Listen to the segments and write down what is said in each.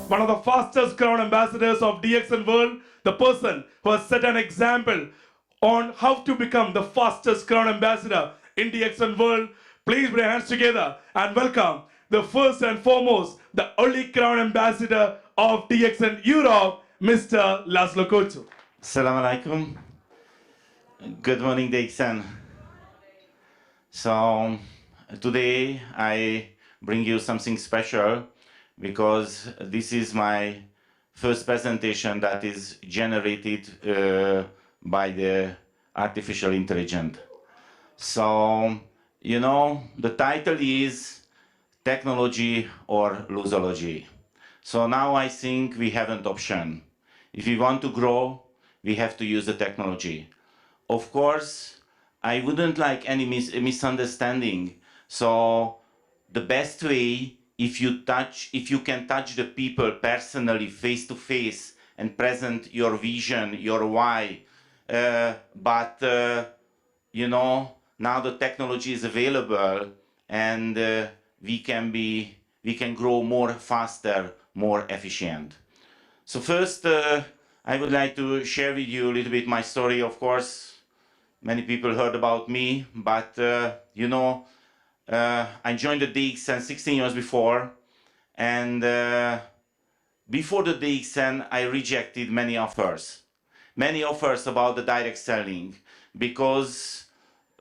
one of the fastest crown ambassadors of DXN world, the person who has set an example on how to become the fastest crown ambassador in DXN world. Please put your hands together and welcome the first and foremost, the only crown ambassador of DXN Europe, Mr. Laszlo Kocso. Assalamu alaikum. Good morning, DXN. So today I bring you something special because this is my first presentation that is generated by the artificial intelligence. So, you know, the title is Technology or Loseology. So now I think we have an option. If we want to grow, we have to use the technology. Of course, I wouldn't like any misunderstanding. So the best way, if you can touch the people personally, face to face, and present your vision, your why. You know, now the technology is available, and we can grow more faster, more efficient. So first, I would like to share with you a little bit my story. Of course, many people heard about me, but you know, I joined the DXN 16 years before, and before the DXN, I rejected many offers about the direct selling, because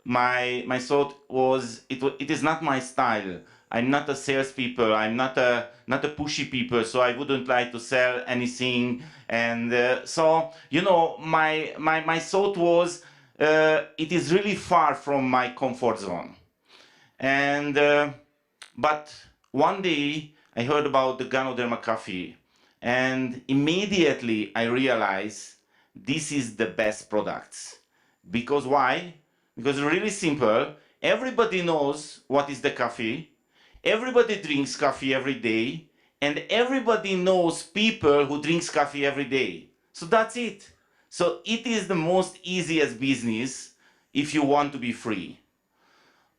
my thought was it is not my style. I'm not a salespeople. I'm not a pushy people. So I wouldn't like to sell anything. And so you know, my thought was it is really far from my comfort zone. And but one day I heard about the Ganoderma coffee, and immediately I realized this is the best products. Because why? Because it's really simple. Everybody knows what is the coffee. Everybody drinks coffee every day, and everybody knows people who drinks coffee every day. So that's it. So it is the most easiest business if you want to be free.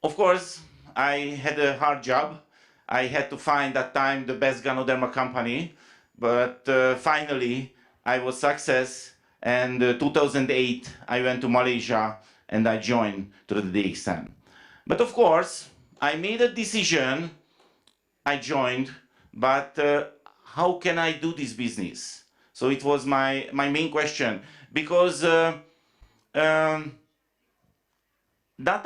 Of course, I had a hard job. I had to find that time the best Ganoderma company, but finally I was success. And 2008 I went to Malaysia and I joined to the DXN. But of course, I made a decision, I joined, but how can I do this business? So it was my main question, because that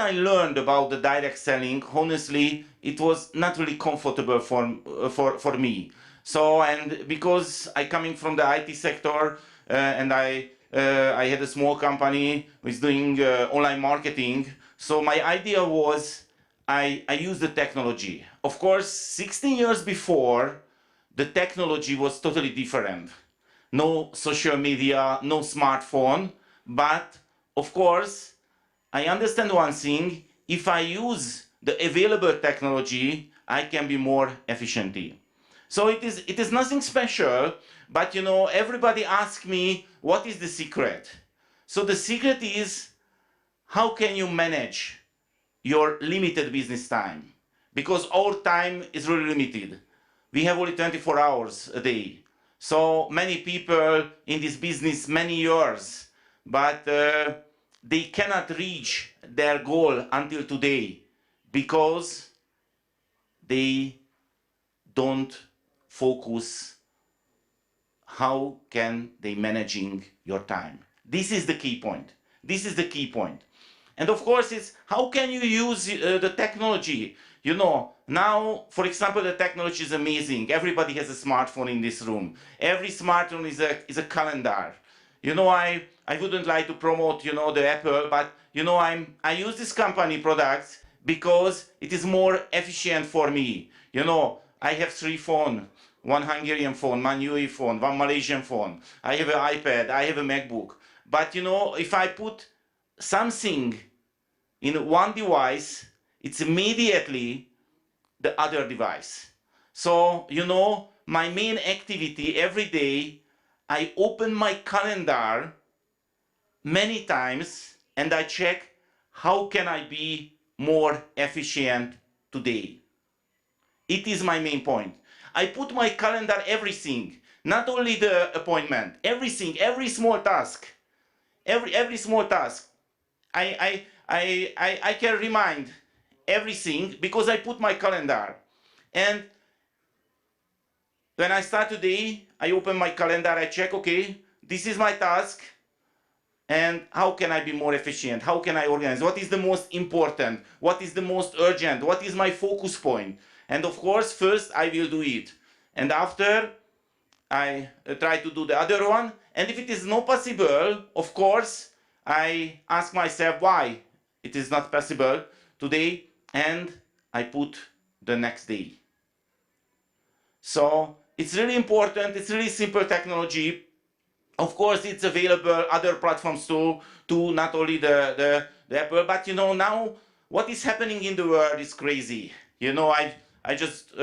I learned about the direct selling, honestly, it was not really comfortable for me. So, and because I coming from the IT sector, and I had a small company with doing online marketing, so my idea was I use the technology. Of course, 16 years before, the technology was totally different. No social media, no smartphone, but of course, I understand one thing: if I use the available technology, I can be more efficient. So it is nothing special, but you know, everybody asks me, what is the secret? So the secret is, how can you manage your limited business time? Because our time is really limited. We have only 24 hours a day. So many people in this business many years, but they cannot reach their goal until today because they don't focus how can they managing your time. This is the key point. This is the key point. And of course, it's how can you use the technology? You know, now, for example, the technology is amazing. Everybody has a smartphone in this room. Every smartphone is a calendar. You know, I wouldn't like to promote, you know, the Apple, but you know, I use this company products because it is more efficient for me. You know, I have 3 phones. One Hungarian phone, one UAE phone, one Malaysian phone. I have an iPad, I have a MacBook. But you know, if I put something in one device, it's immediately the other device. So, you know, my main activity every day, I open my calendar many times and I check how can I be more efficient today. It is my main point. I put my calendar everything, not only the appointment, everything, every small task, every small task. I can remind everything because I put my calendar. And when I start today, I open my calendar, I check, okay, this is my task, and how can I be more efficient? How can I organize? What is the most important? What is the most urgent? What is my focus point? And of course, first I will do it. And after, I try to do the other one. And if it is not possible, of course, I ask myself why it is not possible today, and I put the next day. So it's really important. It's really simple technology. Of course, it's available other platforms too, not only the Apple. But you know, now what is happening in the world is crazy. You know, I just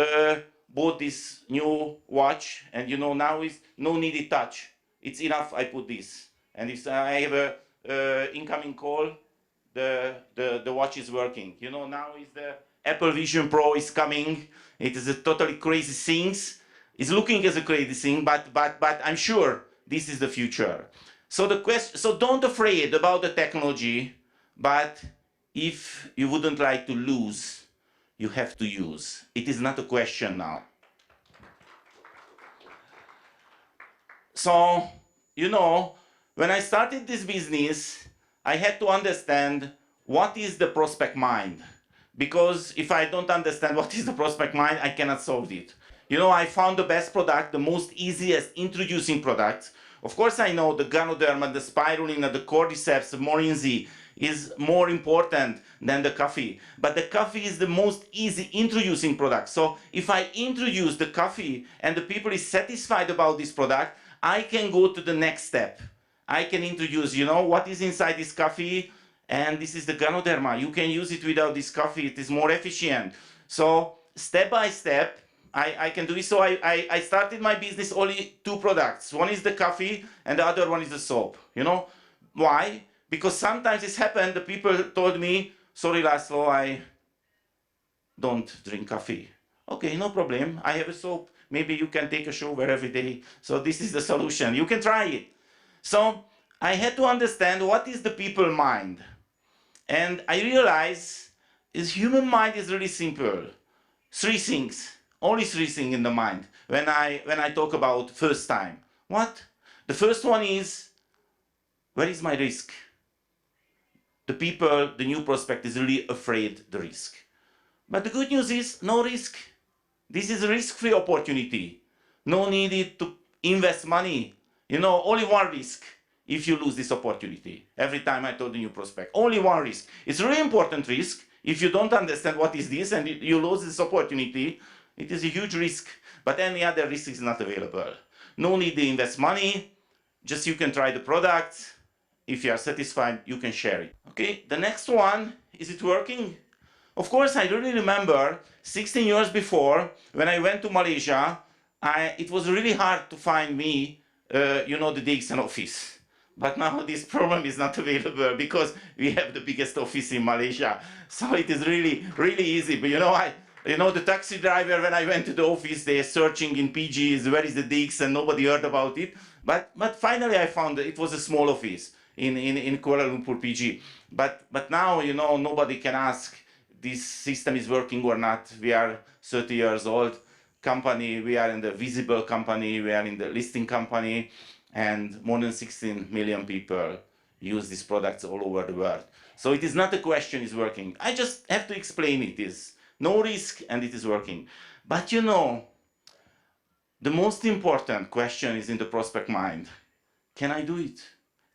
bought this new watch, and you know, now is no needed touch. It's enough. I put this, and if I have a incoming call, the watch is working. You know, now is the Apple Vision Pro is coming. It is a totally crazy things. It's looking as a crazy thing, but I'm sure this is the future. So the question, so don't afraid about the technology, but if you wouldn't like to lose, you have to use. It is not a question now. So, you know, when I started this business, I had to understand what is the prospect mind. Because if I don't understand what is the prospect mind, I cannot solve it. You know, I found the best product, the most easiest introducing product. Of course, I know the Ganoderma, the Spirulina, the Cordyceps, the Morinzi is more important than the coffee. But the coffee is the most easy introducing product. So if I introduce the coffee and the people is satisfied about this product, I can go to the next step. I can introduce, you know, what is inside this coffee, and this is the Ganoderma. You can use it without this coffee. It is more efficient. So step by step, I can do it. So I started my business only 2 products. One is the coffee, and the other one is the soap. You know why? Because sometimes it's happened. The people told me, "Sorry, Laszlo, I don't drink coffee." Okay, no problem. I have a soap. Maybe you can take a shower every day. So this is the solution. You can try it. So I had to understand what is the people mind. And I realized is human mind is really simple. 3 things. Only 3 things in the mind when I talk about first time. What? The first one is, where is my risk? The people, the new prospect is really afraid the risk. But the good news is no risk. This is a risk-free opportunity. No need to invest money. You know, only one risk if you lose this opportunity. Every time I told the new prospect, only one risk. It's a really important risk. If you don't understand what is this and you lose this opportunity, it is a huge risk. But any other risk is not available. No need to invest money. Just you can try the product. If you are satisfied, you can share it. Okay, the next one, is it working? Of course, I really remember 16 years before, when I went to Malaysia, it was really hard to find me, you know, the DXN office. But now this problem is not available because we have the biggest office in Malaysia. So it is really, really easy. But you know, the taxi driver, when I went to the office, they're searching in PGs, where is the DXN, nobody heard about it. But finally I found that it was a small office in Kuala Lumpur PG. But now, you know, nobody can ask this system is working or not. We are 30 years old company, we are in the visible company, we are in the listing company, and more than 16 million people use these products all over the world. So it is not a question is working. I just have to explain it is no risk and it is working. But you know, the most important question is in the prospect mind. Can I do it?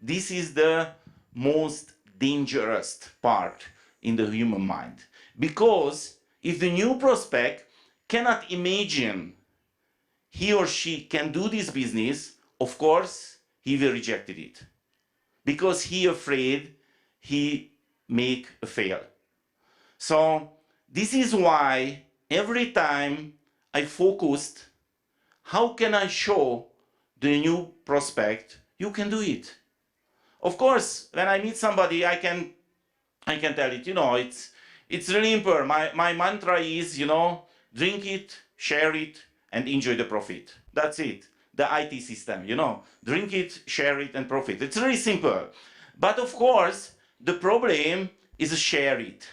This is the most dangerous part in the human mind. Because if the new prospect cannot imagine he or she can do this business, of course, he will reject it. Because he afraid he make a fail. So this is why every time I focused, how can I show the new prospect you can do it? Of course, when I meet somebody, I can tell it, you know, it's really important. My mantra is, you know, drink it, share it, and enjoy the profit. That's it. The IT system, you know, drink it, share it, and profit. It's really simple. But of course, the problem is share it.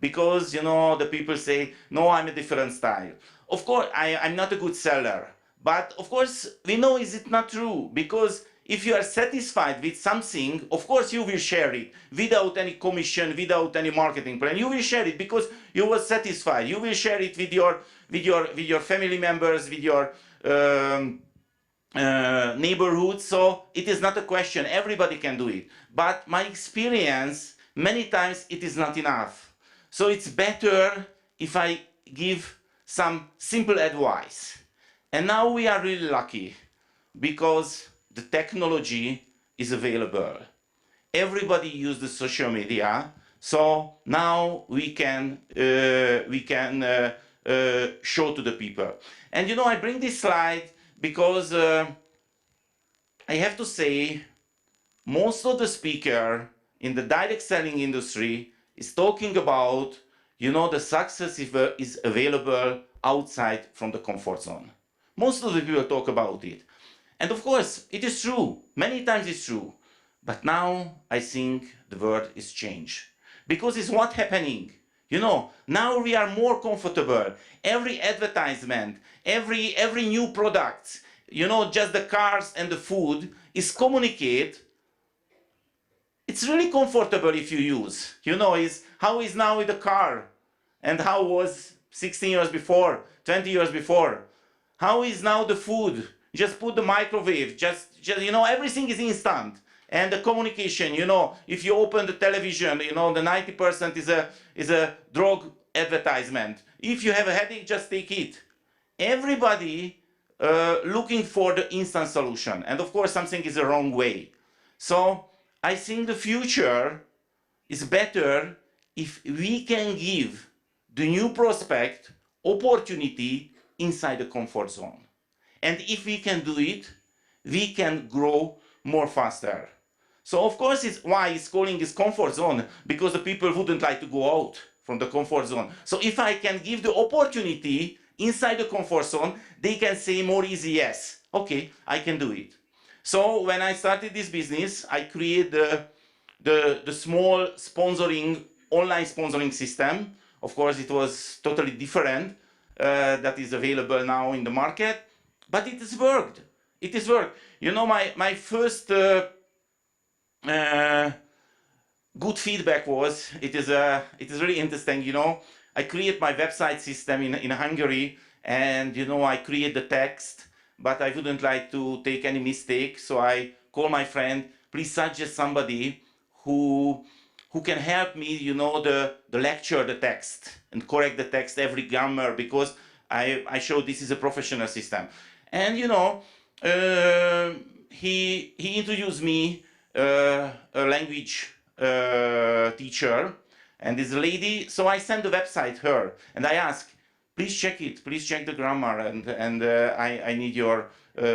Because, you know, the people say, no, I'm a different style. Of course, I'm not a good seller. But of course, we know is it not true? Because if you are satisfied with something, of course you will share it without any commission, without any marketing plan. You will share it because you were satisfied. You will share it with your family members, with your neighborhood. So it is not a question. Everybody can do it. But my experience, many times it is not enough. So it's better if I give some simple advice. And now we are really lucky because the technology is available. Everybody uses the social media, so now we can show to the people. And you know, I bring this slide because I have to say, most of the speaker in the direct selling industry is talking about, you know, the success is available outside from the comfort zone. Most of the people talk about it. And of course, it is true. Many times it's true. But now I think the world is changed. Because it's what happening. You know, now we are more comfortable. Every advertisement, every new product, you know, just the cars and the food is communicate. It's really comfortable if you use. You know, is how is now with the car and how was 16 years before, 20 years before. How is now the food? Just put the microwave, just you know, everything is instant. And the communication, you know, if you open the television, you know, the 90% is a drug advertisement. If you have a headache, just take it. Everybody looking for the instant solution. And of course, something is the wrong way. So I think the future is better if we can give the new prospect opportunity inside the comfort zone. And if we can do it, we can grow more faster. So of course, it's why it's calling this comfort zone, because the people wouldn't like to go out from the comfort zone. So if I can give the opportunity inside the comfort zone, they can say more easy yes. Okay, I can do it. So when I started this business, I created the small sponsoring, online sponsoring system. Of course, it was totally different that is available now in the market, but it has worked. It has worked. You know, my first good feedback was, it is really interesting, you know, I create my website system in Hungary, and you know, I create the text, but I wouldn't like to take any mistake, so I call my friend, please suggest somebody who can help me, you know, the lecture, the text, and correct the text, every grammar, because I show this is a professional system. And you know, he introduced me a language teacher, and this lady, so I sent the website her, and I asked, please check it, please check the grammar, and I need your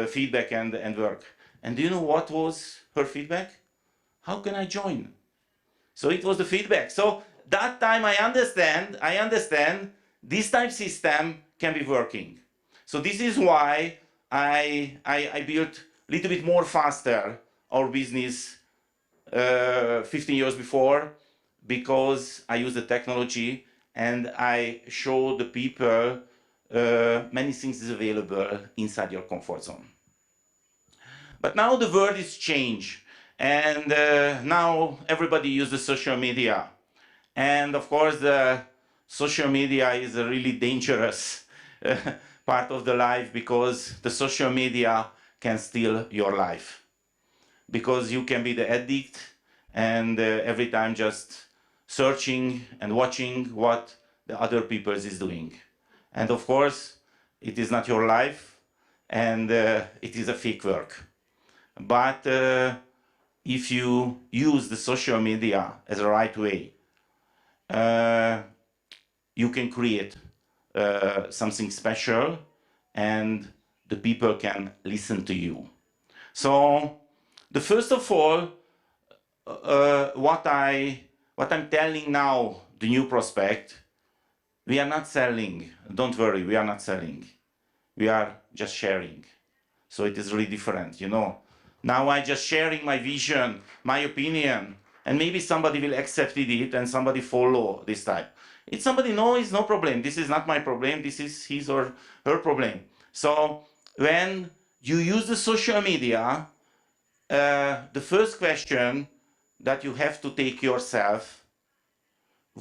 feedback and work. And do you know what was her feedback? How can I join? So it was the feedback. So that time I understand this type system can be working. So this is why I built a little bit more faster our business 15 years before, because I use the technology and I show the people many things is available inside your comfort zone. But now the world is changed, and now everybody uses social media. And of course, the social media is a really dangerous part of the life, because the social media can steal your life. Because you can be the addict and every time just searching and watching what the other people is doing. And of course, it is not your life, and it is a fake work. But if you use the social media as a right way, you can create something special, and the people can listen to you. So, the first of all, what I'm telling now the new prospect, we are not selling. Don't worry, we are not selling. we are just sharing. So it is really different, you know. Now I just sharing my vision, my opinion, and maybe somebody will accept it and somebody follow this type. If somebody knows, no problem. This is not my problem. This is his or her problem. So when you use the social media, the first question that you have to take yourself,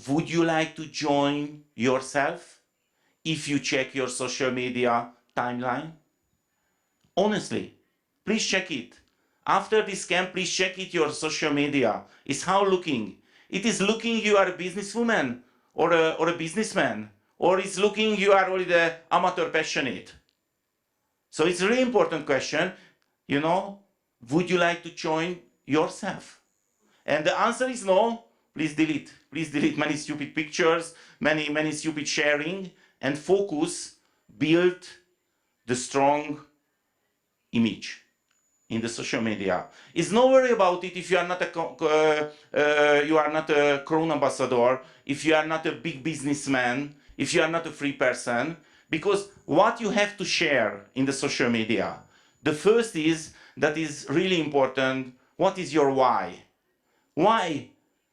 would you like to join yourself if you check your social media timeline? Honestly, please check it. After this camp, please check it your social media. It's how looking. It is looking you are a businesswoman or a businessman, or it's looking you are only the amateur passionate. So it's a really important question, you know, would you like to join yourself? And the answer is no. Please delete. Please delete many stupid pictures, many stupid sharing, and focus, build the strong image in the social media. It's no worry about it if you are not a crown ambassador, if you are not a big businessman, if you are not a free person, because what you have to share in the social media, the first is that is really important. What is your why? Why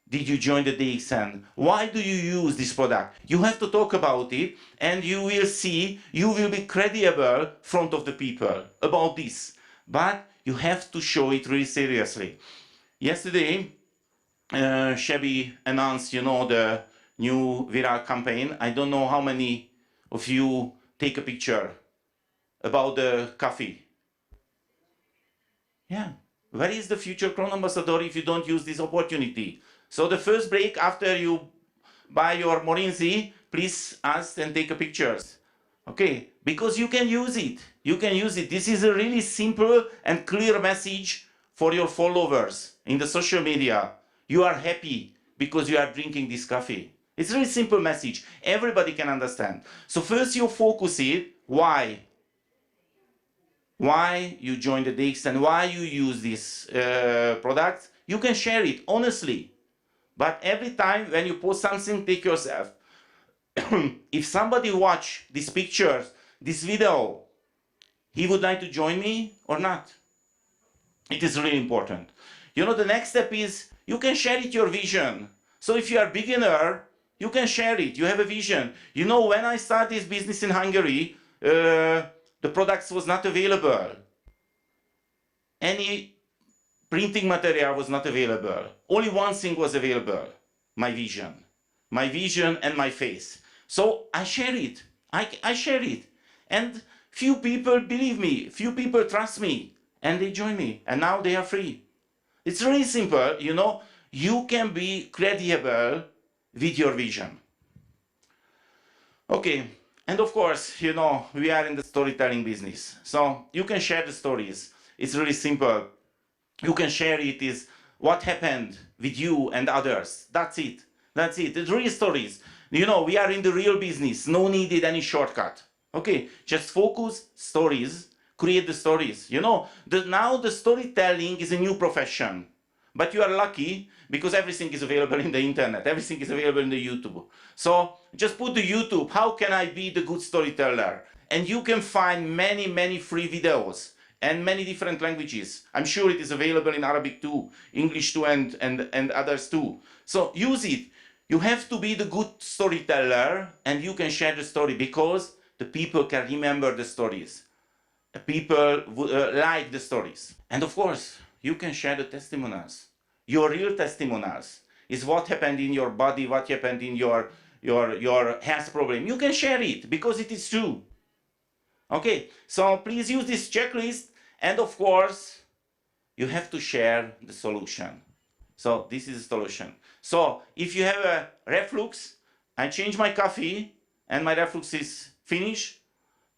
did you join the DXN? Why do you use this product? You have to talk about it, and you will see, you will be credible in front of the people about this. But you have to show it really seriously. Yesterday, Chevy announced, you know, the new viral campaign. I don't know how many of you take a picture about the coffee. Yeah. Where is the future Crown Ambassador if you don't use this opportunity? So the first break after you buy your Morinzi, please ask and take a pictures. Okay, because you can use it. You can use it. This is a really simple and clear message for your followers in the social media. You are happy because you are drinking this coffee. It's a really simple message. Everybody can understand. So first you focus it. Why? Why you join the DX and why you use this product? You can share it honestly. But every time when you post something, take yourself. If somebody watch these pictures, this video, he would like to join me or not? It is really important. You know, the next step is you can share it your vision. So if you are beginner, you can share it. You have a vision. You know, when I started this business in Hungary, the products was not available. Any printing material was not available. Only one thing was available, my vision. My vision and my face. So I share it. I share it. And few people believe me, few people trust me, and they join me. And now they are free. It's really simple, you know. You can be credible with your vision. Okay, and of course, you know, we are in the storytelling business. So you can share the stories. It's really simple. You can share it is what happened with you and others. That's it. That's it. It's real stories. You know, we are in the real business. No needed any shortcut. Okay, just focus stories, create the stories. You know, now the storytelling is a new profession. But you are lucky because everything is available in the internet. Everything is available in the YouTube. So just put the YouTube, how can I be the good storyteller? And you can find many free videos and many different languages. I'm sure it is available in Arabic too, English too, and others too. So use it. You have to be the good storyteller and you can share the story because the people can remember the stories. The people like the stories. And of course, you can share the testimonials. Your real testimonials is what happened in your body, what happened in your health problem. You can share it because it is true. Okay, so please use this checklist, and of course, you have to share the solution. So this is the solution. So if you have a reflux, I change my coffee and my reflux is finished.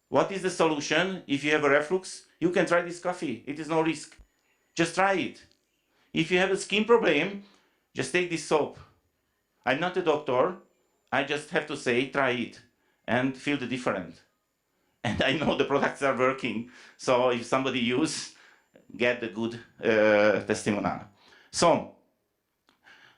What is the solution? If you have a reflux, you can try this coffee. It is no risk. Just try it. If you have a skin problem, just take this soap. I'm not a doctor. I just have to say, try it and feel the difference. And I know the products are working. So if somebody use, get the good testimonial. So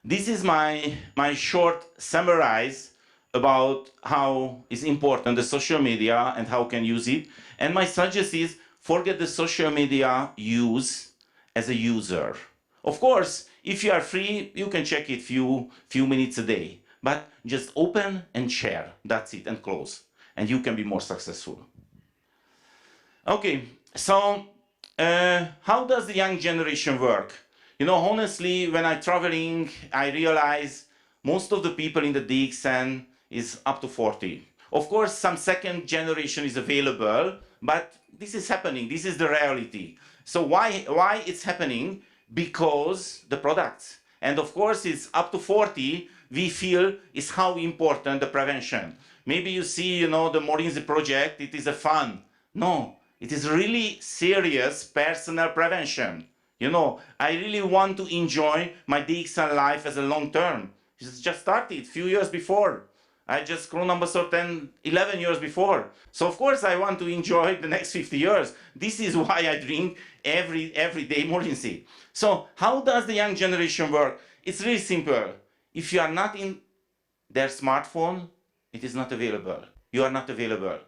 this is my short summarize about how is important the social media and how can use it. And my suggestion is forget the social media use as a user. Of course, if you are free, you can check it few minutes a day. But just open and share. That's it, and close. And you can be more successful. Okay, so how does the young generation work? You know, honestly, when I'm traveling, I realize most of the people in the DXN is up to 40. Of course, some second generation is available, but this is happening. This is the reality. So why it's happening? Because the products. And of course, it's up to 40, we feel is how important the prevention. Maybe you see, you know, the Morinzi project, it is a fun. No, it is really serious personal prevention. You know, I really want to enjoy my DXN life as a long term. It's just started a few years before. I just grown ambassador 10, 11 years before. So of course I want to enjoy the next 50 years. This is why I drink every day Morinzi. So how does the young generation work? It's really simple. If you are not in their smartphone, it is not available. You are not available.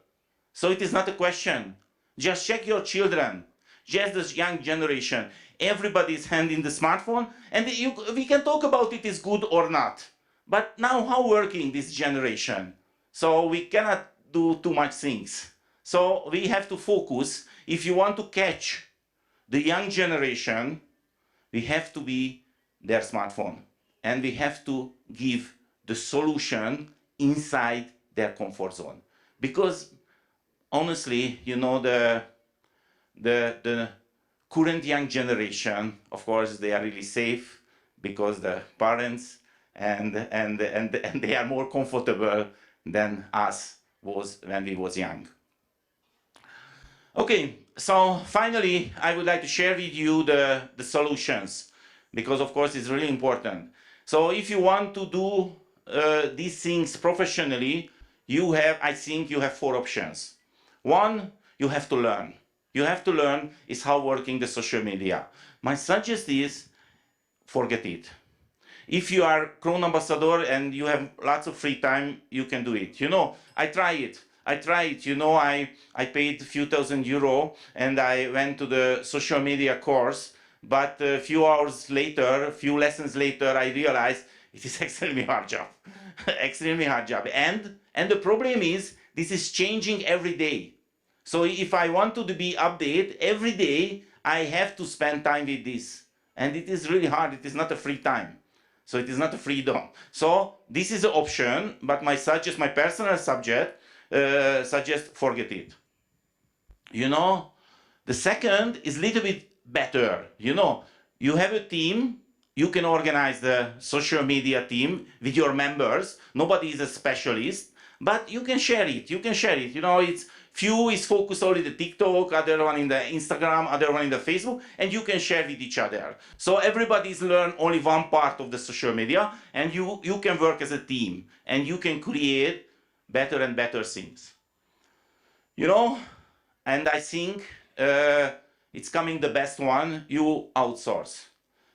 So it is not a question. Just check your children, just this young generation. Everybody is handing the smartphone, and we can talk about it is good or not. But now how working this generation? So we cannot do too much things. So we have to focus. If you want to catch the young generation, we have to be their smartphone. And we have to give the solution inside their comfort zone. Because honestly, you know, the current young generation, of course, they are really safe because the parents and they are more comfortable than us was when we was young. Okay, so finally, I would like to share with you the solutions, because of course it's really important. So if you want to do these things professionally, I think you have 4 options. One, you have to learn. You have to learn is how working the social media. My suggestion is forget it. If you are Crown Ambassador and you have lots of free time, you can do it. You know, I try it. You know, I paid a few €1,000 and I went to the social media course. But a few hours later, a few lessons later, I realized it is extremely hard job. Extremely hard job. And the problem is, this is changing every day. So if I want to be updated every day, I have to spend time with this. And it is really hard. It is not a free time. So it is not a freedom. So this is an option, but my personal subject suggest forget it. You know, the second is a little bit better. You know, you have a team, you can organize the social media team with your members. Nobody is a specialist, but you can share it. You can share it. You know, it's few is focused only the TikTok, other one in the Instagram, other one in the Facebook, and you can share with each other. So everybody's learn only one part of the social media, and you can work as a team, and you can create better and better things. You know, and I think it's coming the best one, you outsource.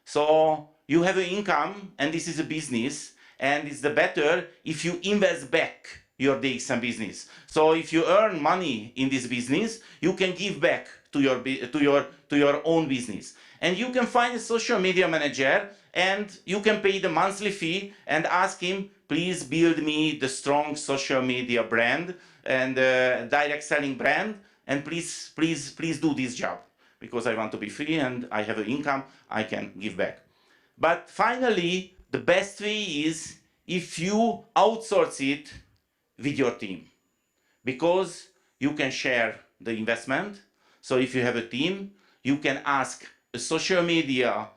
So you have an income, and this is a business, and it's the better if you invest back your DXN business. So if you earn money in this business, you can give back to your own business. And you can find a social media manager, and you can pay the monthly fee and ask him, please build me the strong social media brand and direct selling brand, and please do this job, because I want to be free and I have an income, I can give back. But finally, the best way is if you outsource it with your team, because you can share the investment. So if you have a team, you can ask a social media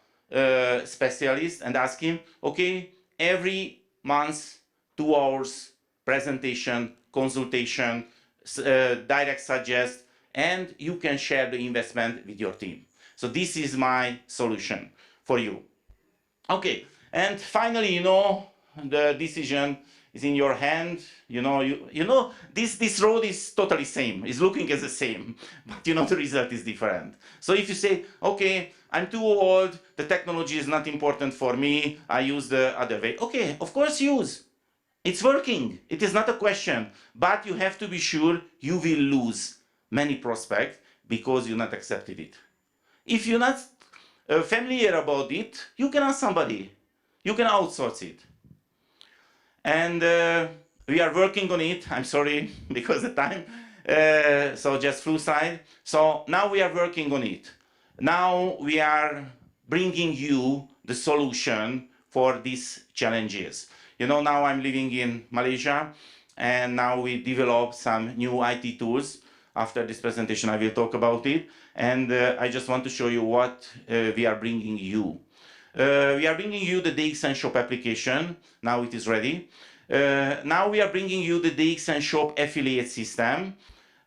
specialist and ask him, okay, every month, 2 hours presentation, consultation, direct suggest, and you can share the investment with your team. So this is my solution for you. Okay, and finally, you know, the decision is in your hand. You know, this road is totally same. It's looking as the same, but you know the result is different. So if you say, okay, I'm too old, the technology is not important for me, I use the other way. Okay, of course use. It's working. It is not a question, but you have to be sure you will lose many prospects because you not accepted it. If you're not familiar about it, you can ask somebody. You can outsource it. And we are working on it. I'm sorry because of time. So just flew side. So now we are working on it. Now we are bringing you the solution for these challenges. You know, now I'm living in Malaysia, and now we develop some new IT tools. After this presentation, I will talk about it. And I just want to show you what we are bringing you. We are bringing you the DXN Shop application. Now it is ready. Now we are bringing you the DXN Shop affiliate system.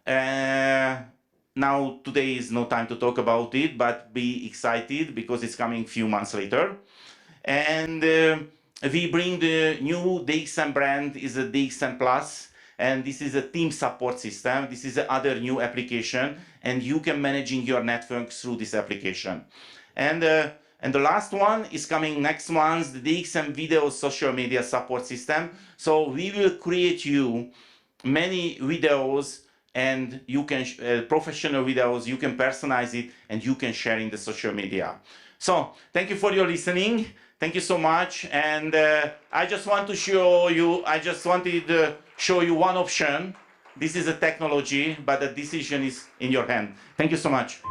Now today is no time to talk about it, but be excited because it's coming few months later. And we bring the new DXN brand is a DXN Plus, and this is a team support system. This is another new application, and you can managing your network through this application. And the last one is coming next month, the DXN Video Social Media Support System. So we will create you many videos, and you can professional videos, you can personalize it, and you can share in the social media. So thank you for your listening. Thank you so much. And I just want to show you, I just wanted to show you one option. This is a technology, but the decision is in your hand. Thank you so much.